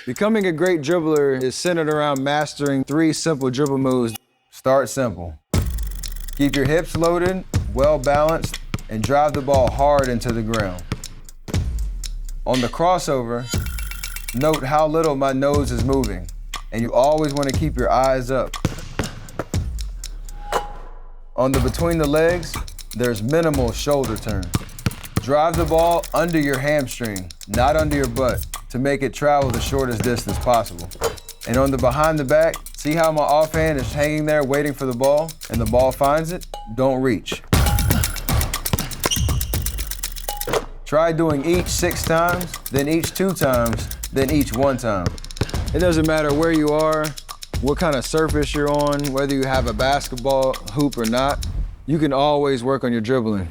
Becoming a great dribbler is centered around mastering 3 simple dribble moves. Start simple. Keep your hips loaded, well balanced, and drive the ball hard into the ground. On the crossover, note how little my nose is moving, and you always want to keep your eyes up. On the between the legs, there's minimal shoulder turn. Drive the ball under your hamstring, not under your butt, to make it travel the shortest distance possible. And on the behind the back, see how my offhand is hanging there waiting for the ball, and the ball finds it? Don't reach. Try doing each 6 times, then each 2 times, then each 1 time. It doesn't matter where you are, what kind of surface you're on, whether you have a basketball hoop or not, you can always work on your dribbling.